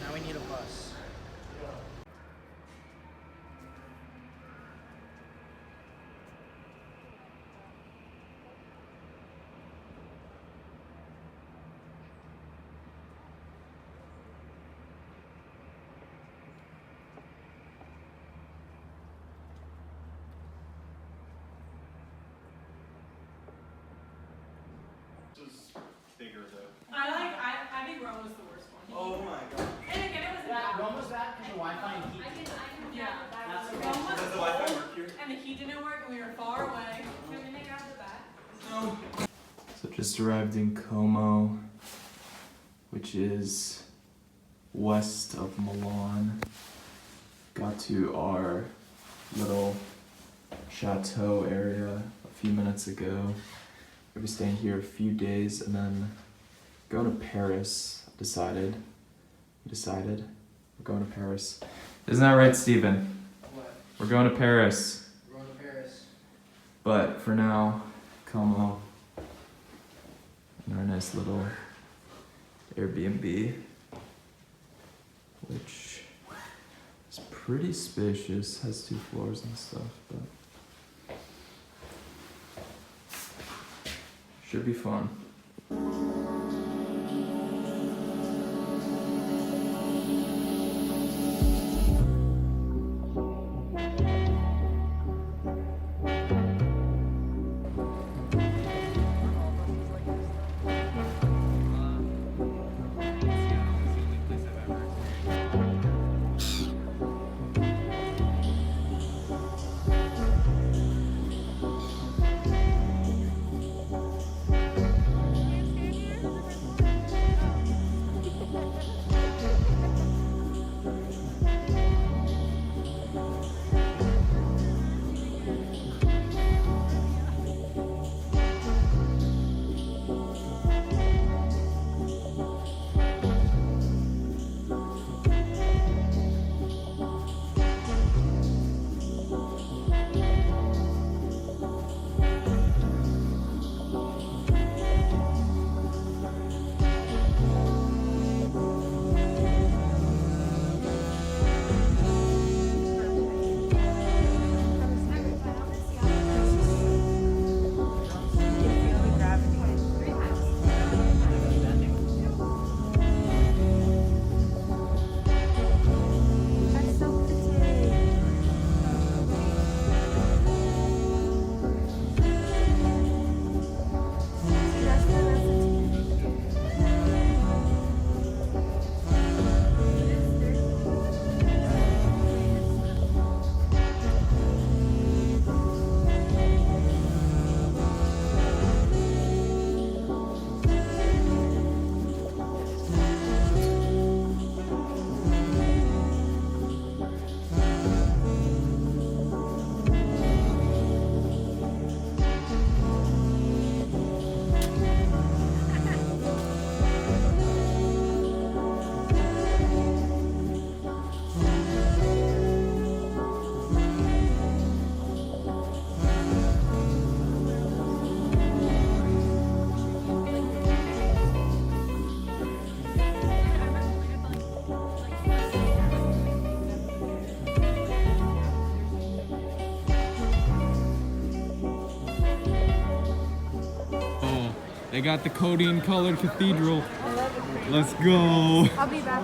Now we need a bus. Bigger though. I think Rome was the worst one. Oh my god. And again, it wasn't Yeah, bad. Rome was bad because the Wi-Fi and heat. Yeah. That's Rome okay. was Does the Wi-Fi cold, work here? and the heat didn't work, and we were far away. Can we make it out the back? No. So just arrived in Como, which is west of Milan. Got to our little chateau area a few minutes ago. We'll be staying here a few days and then going to Paris. Decided. We're going to Paris. Isn't that right, Steven? What? We're going to Paris. We're going to Paris. But for now, Como. In our nice little Airbnb, which is pretty spacious, has 2 floors and stuff, but should be fun. They got the codeine colored cathedral. I love it. Let's go. I'll be back.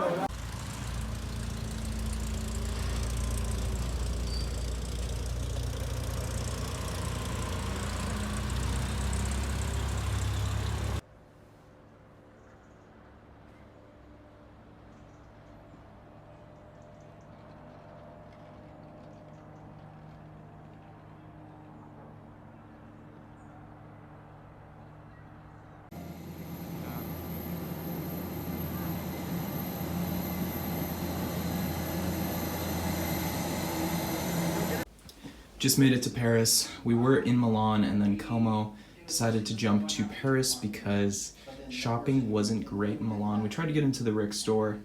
Just made it to Paris. We were in Milan and then Como. Decided to jump to Paris because shopping wasn't great in Milan. We tried to get into the Rick store.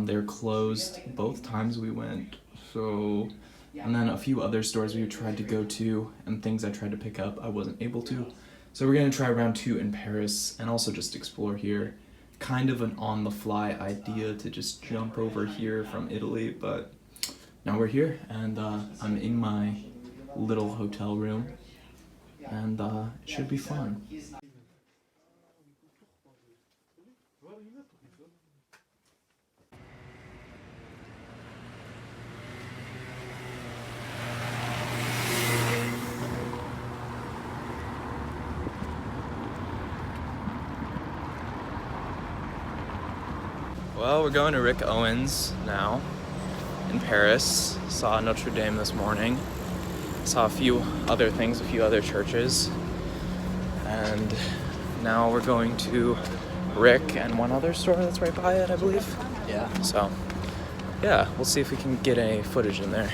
They were closed both times we went. So, and then a few other stores we tried to go to and things I tried to pick up I wasn't able to. So we're gonna try round 2 in Paris and also just explore here. kind of an on-the-fly idea to just jump over here from Italy, but now we're here, and I'm in my little hotel room, and it should be fun. Well, we're going to Rick Owens now in Paris. Saw Notre Dame this morning. Saw a few other things, a few other churches. And now we're going to Rick and one other store that's right by it, I believe. Yeah. So, yeah, we'll see if we can get any footage in there.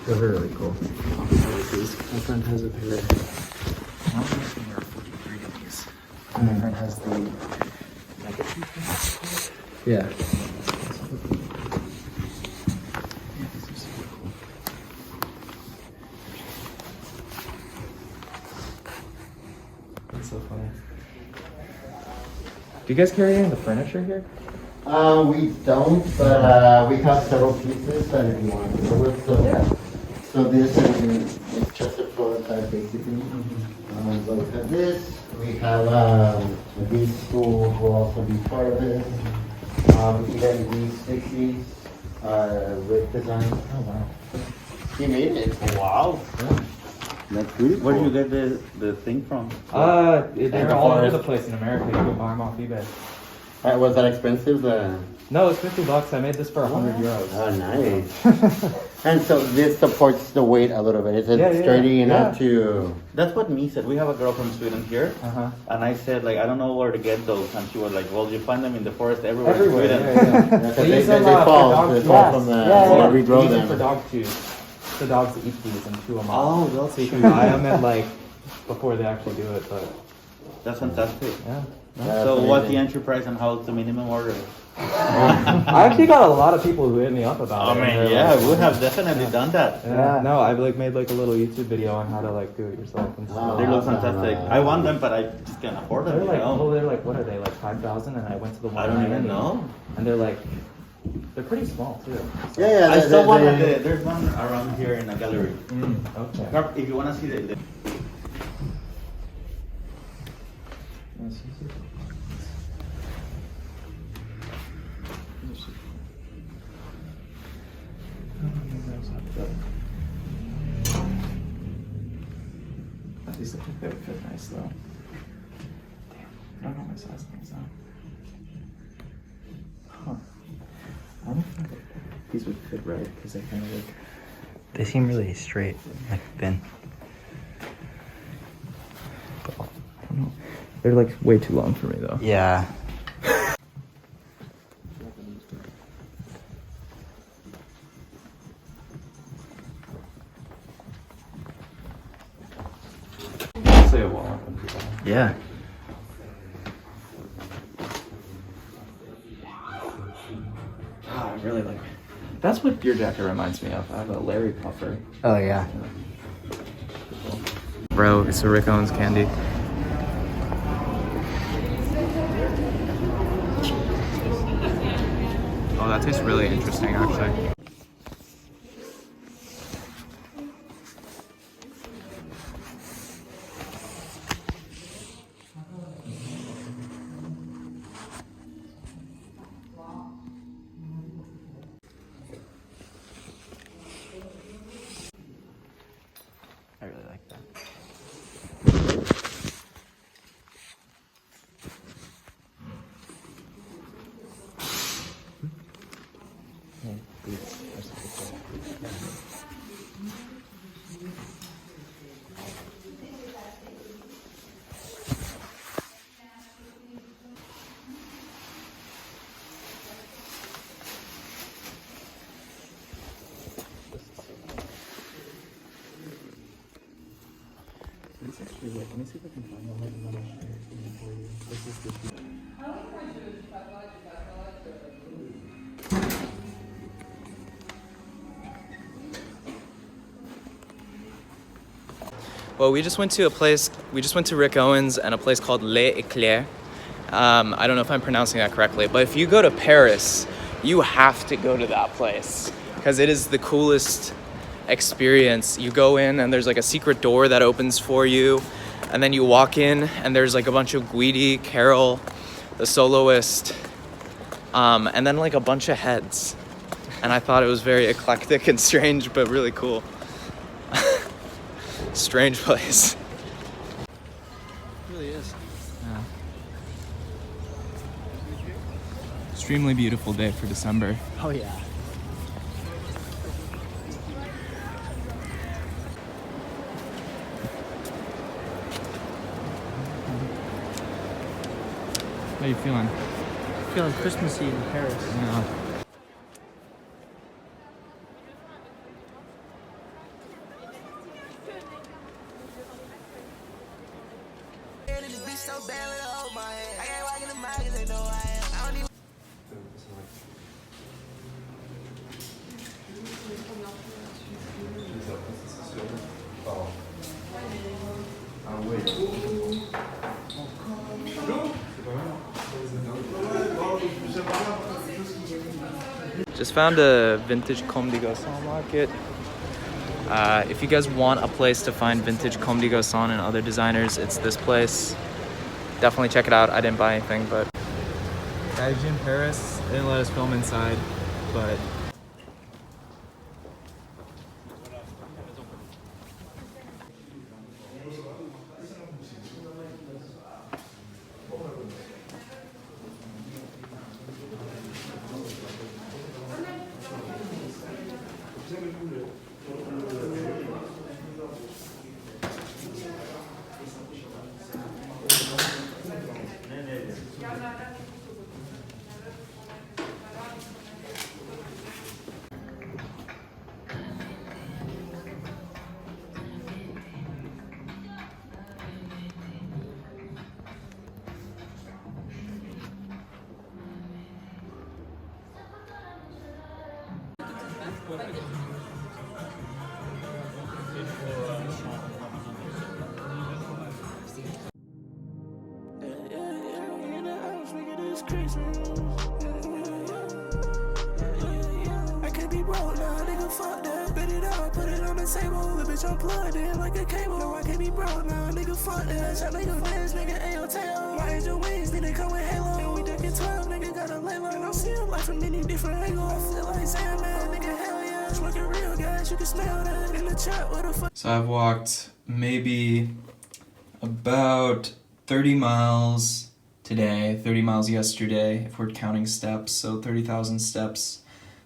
They're really cool. My friend has a pair. I don't know if they are 43 of these. My friend has the yeah. That's so funny. Do you guys carry any of the furniture here? We don't, but we have several pieces that if you want to go with. So, Yeah. So this is just a prototype basically. So we have this. We have these stools will also be part of this. Again, these 60s with design. Oh wow. He made it. Wow. Yeah. That's really cool. Where do you get the thing from? They're all over the place in America. You can buy them off eBay. Was that expensive? No, it's $50. I made this for 100 euros. Oh, nice. And so this supports the weight a little bit. Is it Yeah, yeah, sturdy enough yeah. to? That's what me said. We have a girl from Sweden here, Uh-huh. and I said like I don't know where to get those, and she was like, well, you find them in the forest everywhere. Everywhere, in yeah, Sweden. yeah. Because They use they them fall. for dogs. They fall from the We regrow use them for them. dog chews. The dogs eat these and chew them Oh, off. that's So you can true. buy them at like before they actually do it, but That's fantastic. yeah. That's So what's the amazing. entry price and how's the minimum order? I actually got a lot of people who hit me up about it. and they're yeah, like, we have definitely done that. yeah. No, I like made like a little YouTube video on how to like do it yourself and stuff. They look fantastic. I want them, but I just can't afford them. They're like, you know? oh, they're like, what are they, like 5,000? And I went to the one I don't in even Miami, know. and they're like, they're pretty small too. Yeah, I saw one at they- there's one around here in a gallery. Okay. If you want to see the These look like they would fit nice though. Damn, I don't know my size things now. Huh. I don't think these would fit right because they kind of look. They seem really straight, like thin. I don't know. They're like way too long for me though. Yeah. Say a wall. Yeah. I really like. That's what your jacket reminds me of. I have a Larry puffer. Oh yeah. Bro, it's a Rick Owens candy. Oh, that tastes really interesting, actually. I really like that. It's actually like, let me see if I can find a metal shirt for you. This is the. Well, we just went to Rick Owens and a place called Les Eclairs. I don't know if I'm pronouncing that correctly, but if you go to Paris, you have to go to that place because it is the coolest experience. You go in and there's like a secret door that opens for you, and then you walk in and there's like a bunch of Guidi, Carol, the soloist, and then like a bunch of heads. And I thought it was very eclectic and strange, but really cool. Strange place. It really is. Yeah. Extremely beautiful day for December. Oh yeah. How you feeling? Feeling Christmassy in Paris. Yeah. Just found a vintage Comme des Garcons market. If you guys want a place to find vintage Comme des Garcons and other designers, it's this place. Definitely check it out. I didn't buy anything, but guys in Paris, they didn't let us film inside, but I can't be broke now, nigga, fuck that. Bet it out, put it on the table. The bitch unplugged in like a cable. No, I can't be broke now, nigga, fuck that. Shot like a dance, nigga, ain't your tail. My angel wings, need to come with Halo. And we ducking 12, nigga, gotta lay low. And I'm seeing life from many different angles. I feel like saying that, nigga, hell yeah. Smoking real guys, you can smell that. In the chat, what the fuck? so I've walked maybe about 30 miles today, 30 miles yesterday, if we're counting steps, so 30,000 steps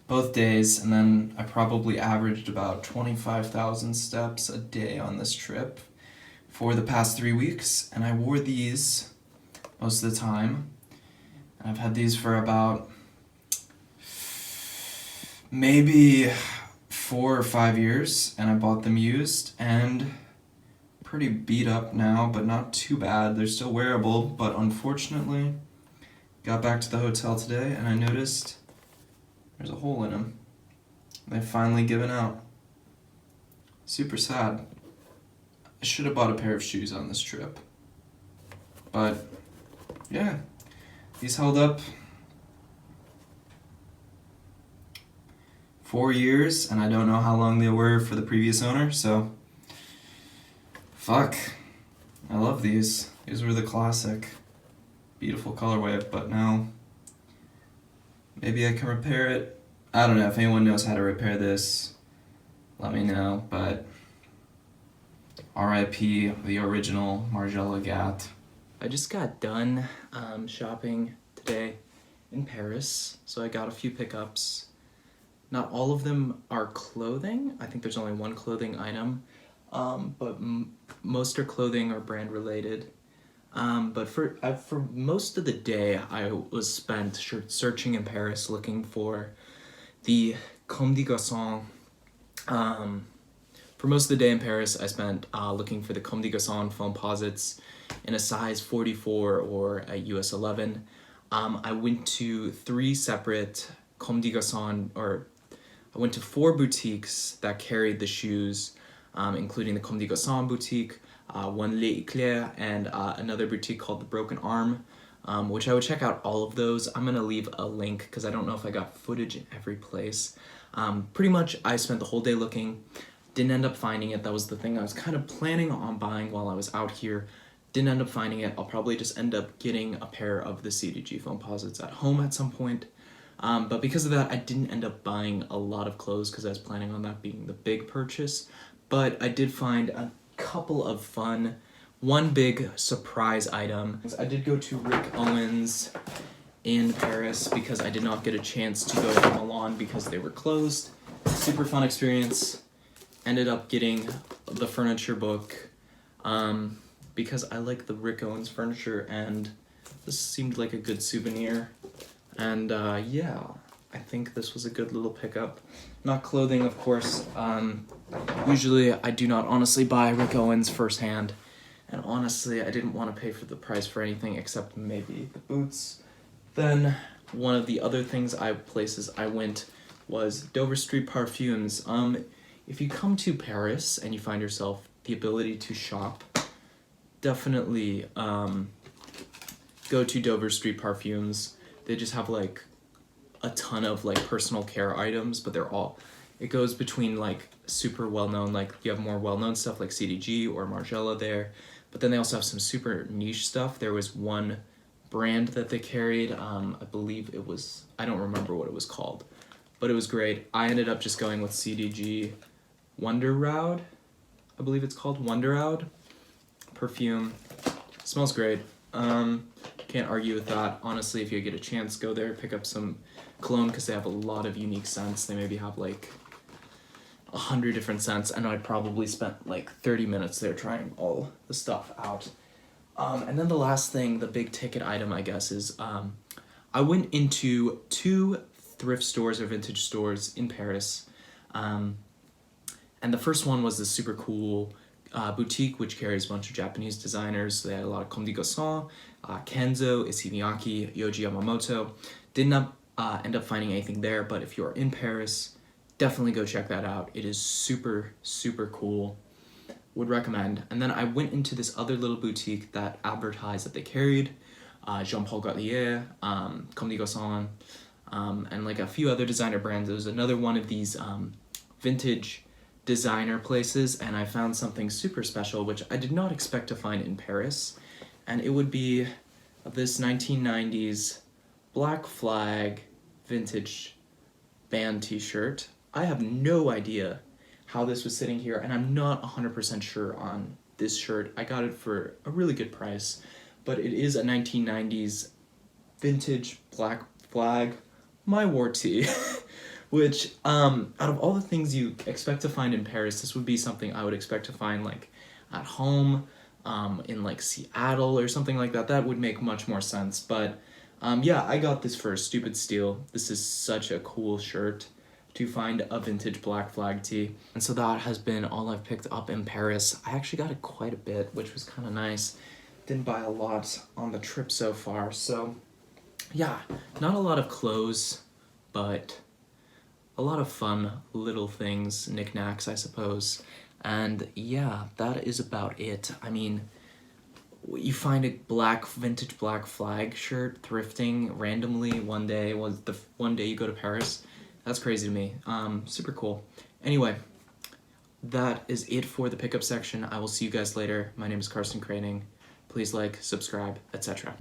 both days, and then I probably averaged about 25,000 steps a day on this trip for the past 3 weeks, and I wore these most of the time, and I've had these for about maybe 4 or 5 years, and I bought them used, and pretty beat up now, but not too bad. They're still wearable, but unfortunately, got back to the hotel today and I noticed there's a hole in them. They've finally given out. Super sad. I should have bought a pair of shoes on this trip. But, yeah, these held up 4 years, and I don't know how long they were for the previous owner, so fuck, I love these. These were the classic. Beautiful colorway, but now maybe I can repair it. I don't know, if anyone knows how to repair this, let me know, but RIP the original Margiela Gat. I just got done shopping today in Paris, so I got a few pickups. Not all of them are clothing. I think there's only one clothing item. But most are clothing or brand related. But for most of the day, I was spent searching in Paris looking for the Comme des Garcons. For most of the day in Paris, I spent looking for the Comme des Garcons foam posits in a size 44 or a US 11. I went to 3 separate Comme des Garcons, or I went to 4 boutiques that carried the shoes. including the Comme des Garcons boutique, one Les Eclairs, and another boutique called the Broken Arm, which I would check out all of those. I'm gonna leave a link because I don't know if I got footage in every place. Pretty much I spent the whole day looking, didn't end up finding it. That was the thing I was kind of planning on buying while I was out here. Didn't end up finding it. I'll probably just end up getting a pair of the CDG foam posits at home at some point. But because of that, I didn't end up buying a lot of clothes because I was planning on that being the big purchase. But I did find a couple of fun, one big surprise item. I did go to Rick Owens in Paris because I did not get a chance to go to Milan because they were closed. Super fun experience. Ended up getting the furniture book because I like the Rick Owens furniture and this seemed like a good souvenir. And yeah, I think this was a good little pickup. Not clothing, of course. Usually I do not honestly buy Rick Owens firsthand. And honestly, I didn't want to pay for the price for anything except maybe the boots. Then one of the other places I went was Dover Street Parfums. If you come to Paris and you find yourself the ability to shop, definitely go to Dover Street Parfums. They just have like a ton of like personal care items, but it goes between like super well-known, like you have more well-known stuff like CDG or Margiela there, but then they also have some super niche stuff. There was one brand that they carried, I believe it was, I don't remember what it was called, but it was great. I ended up just going with CDG Wunderraud, I believe it's called, Wunderraud perfume. Smells great. Can't argue with that. Honestly, if you get a chance, go there, pick up some cologne because they have a lot of unique scents. They maybe have like 100 different scents. I know I probably spent like 30 minutes there trying all the stuff out. And then the last thing, the big ticket item, I guess, is I went into 2 thrift stores or vintage stores in Paris. And the first one was this super cool boutique, which carries a bunch of Japanese designers. They had a lot of Comme des Garcons, Kenzo, Issey Miyake, Yohji Yamamoto. Did not end up finding anything there, but if you're in Paris, definitely go check that out. It is super, super cool. Would recommend. And then I went into this other little boutique that advertised that they carried Jean-Paul Gaultier, Comme des Garcons, and like a few other designer brands. It was another one of these vintage designer places, and I found something super special which I did not expect to find in Paris, and it would be this 1990s Black Flag vintage band t-shirt. I have no idea how this was sitting here, and I'm not 100% sure on this shirt. I got it for a really good price, but it is a 1990s vintage Black Flag My War tee. Which, out of all the things you expect to find in Paris, this would be something I would expect to find, like, at home, in, like, Seattle or something like that. That would make much more sense. But, yeah, I got this for a stupid steal. This is such a cool shirt to find a vintage Black Flag tee. And so that has been all I've picked up in Paris. I actually got it quite a bit, which was kind of nice. Didn't buy a lot on the trip so far. So, yeah, not a lot of clothes, but a lot of fun little things, knickknacks, I suppose. And yeah, that is about it. I mean, you find a vintage Black Flag shirt thrifting randomly one day you go to Paris. That's crazy to me. Super cool. Anyway, that is it for the pickup section. I will see you guys later. My name is Carson Craning. Please like, subscribe, etc.